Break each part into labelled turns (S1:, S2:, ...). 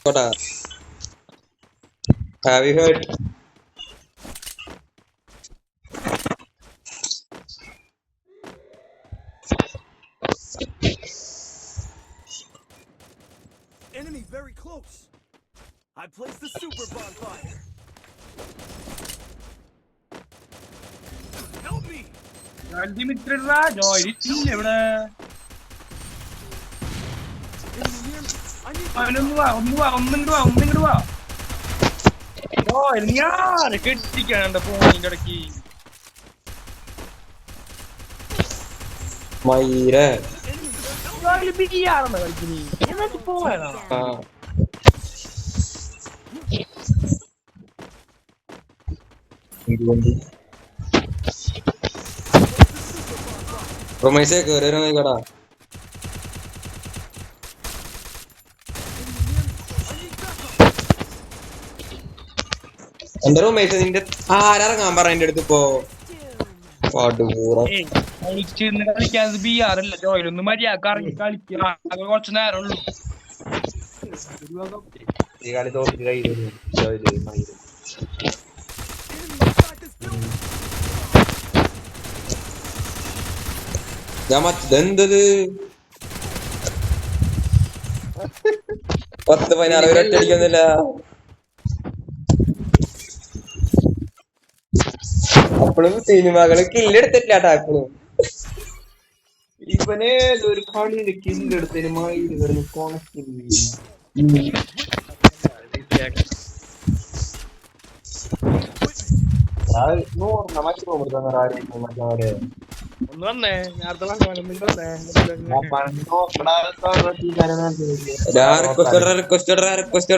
S1: Koda. Have you heard?
S2: Enemy very close. I placed the super bonfire. Help me.
S3: Dimitri Rajoy, it's in there. കെട്ടിക്കാണ് ഫോണിന്റെ ഇടയ്ക്ക്
S1: Mayre.
S3: ബിരിയാണെന്ന് കളിക്കുന്നീ എന്നിട്ട് പോയതാ
S1: Romaise kere na kada. Ende Romaise ninte ആരാറങ്ങാൻ പറ എന്റെ അടുത്ത് ഇപ്പോ പാട്ടുപൂറ
S3: കളിക്കാതെ ബിയാറല്ല ജോയിലൊന്നും മര്യാദ ഇറങ്ങി കളിക്കുക അത് കുറച്ചു നേരം ഉള്ളൂ
S1: ഈ കളി തോറ്റിട്ട് കൈ ഞാൻ മറ്റെന്തത് 10-16 ഒറ്റടിക്കൊന്നുമില്ല അപ്പോഴും സിനിമകള് കില്ലെടുത്തിട്ടില്ല ടാക്കളും ഇവനെ ഒരു കളിയില് കില്ലെടുത്തതിന് മയില്
S3: ഒന്ന് വന്നേ നേരത്തെ
S1: റിക്വസ്റ്റ്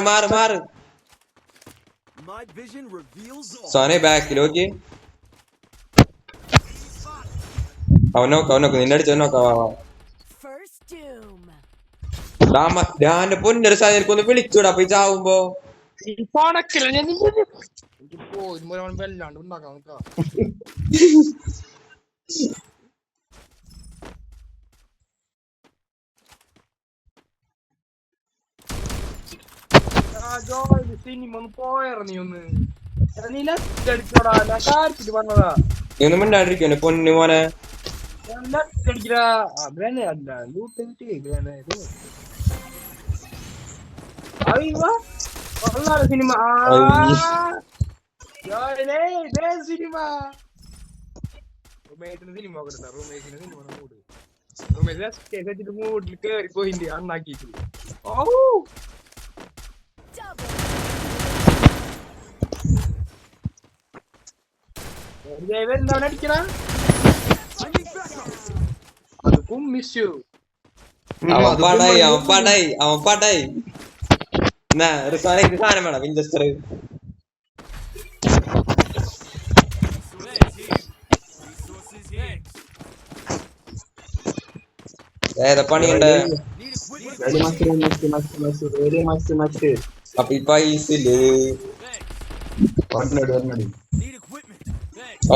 S1: മാറ് സോനെ ബാക്കിലോക്കി അവനോക്ക് നിന്റെ അടിച്ച് നോക്കാവാ ഞാന്റെ പൊന്നൊരു സാധനം എനിക്കൊന്ന് വിളിച്ചൂടാ അപ്പൊ ഈ ചാവുമ്പോ
S3: വല്ലാണ്ട് ഉണ്ടാക്കാം സിനിമ ഒന്ന് പോയറ നീ ഒന്ന് അടിച്ചോടാ ഞാൻ കാര്യത്തില് പറഞ്ഞതാ
S1: നീ ഒന്നും മിണ്ടാണ്ടിരിക്കല്ലേ പൊന്നു മോനെ
S3: സിനിമ സിനിമ മൂഡിൽ കേറി പോയിന്റ് അണ്ണാക്കിട്ട് ഓ അടിക്കണ അതും മിസ് യു
S1: അവൻ പാടായി സാധനം വേണം വിഞ്ചസ്റ്റർ ഏതാ പണിയുണ്ട് അപ്പൊ ഈ പൈസയില്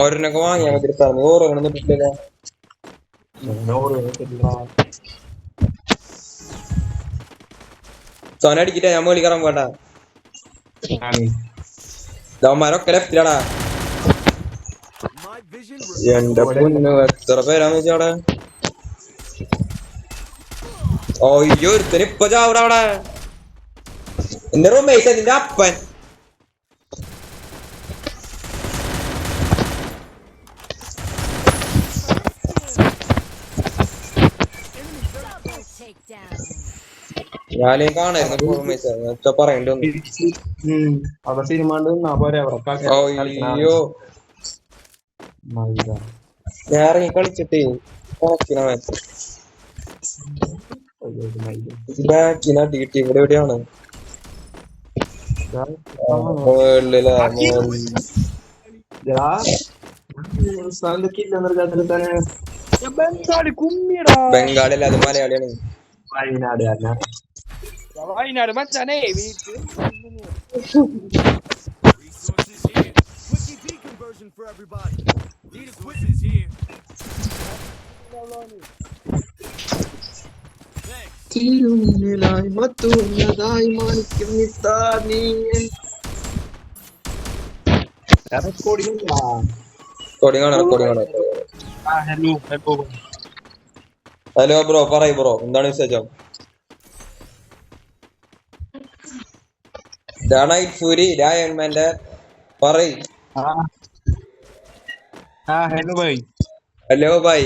S1: ഓരോന്നൊക്കെ വാങ്ങിയാ മതി ഓരോന്നും കിട്ടില്ല സോന അടിക്കിട്ടേ ഞാൻ മോളി കയറാൻ പോട്ടാ ദവന്മാരൊക്കെ ലെഫ്റ്റിലാടാ എന്റെ പൊന്നു എത്ര പേരാന്ന് വെച്ചാടെ ഓയ്യോ ഒരുത്തന് ഇപ്പൊ ചാവൂടാ അവിടെ എന്റെ റൂംമേറ്റ് അതിന്റെ അപ്പൻ ഞാനേ കാണായിരുന്നു പറയണ്ടോ അയ്യോ ഞാൻ ഇറങ്ങി കളിച്ചിട്ടേ ബാക്കിനാ ഡീട്ടി ഇവിടെ എവിടെയാണ് ബംഗാളിൽ അത് മലയാളിയാണ്
S3: വയനാട് മച്ചാനേ വീട്ടിൽ
S2: Resources here. Quickie deconversion for everybody. Need equipment here. Thanks.
S4: തിരുമുന്നിലായി മത്തുന്നതായി മാണിക്യം നീ റെക്കോർഡിംഗ്
S1: റെക്കോർഡിംഗ് ഹലോ ബ്രോ പറയ് ബ്രോ എന്താണ് വിശേഷം നൈറ്റ് ഫൂരി രായൺമാന്റെ പറയ് hello bye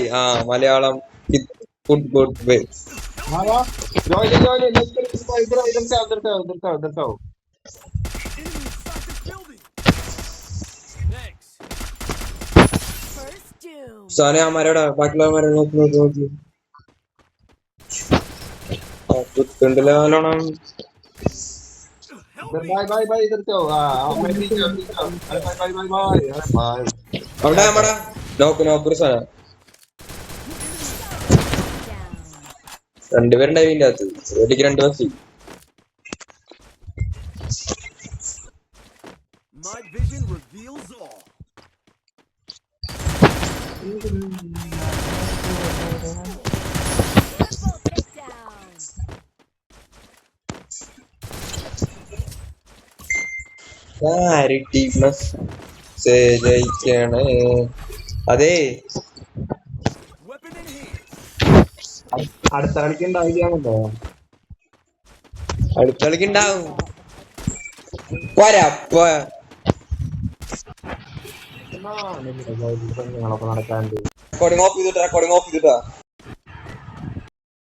S1: Malayalam good bye
S2: Enemy inside this building. Thanks.
S5: First doom.
S1: സാനെ അമാരോടാ ബാക്കിയുള്ളവന്മാരെ നോക്കി കുത്തുണ്ടല്ലോ നല്ലോണം അവിടെ നമ്മടാ നോക്ക് സാധനം രണ്ടുപേരുണ്ടായി ഇതിന്റെ അകത്ത് ഒറ്റയ്ക്ക് 2 bus
S2: My vision reveals all.
S5: Triple takedown.
S1: ജയിച്ചാണ് അതെ
S2: Weapon in hand.
S4: അടുത്ത കളിക്ക് ഉണ്ടാവില്ലാന്നോ
S1: അടുത്ത കളിക്ക് ഉണ്ടാവും പോരാ
S4: നടക്കാണ്ട്
S1: റെക്കോർഡിംഗ് ഓഫ് ചെയ്തിട്ടാ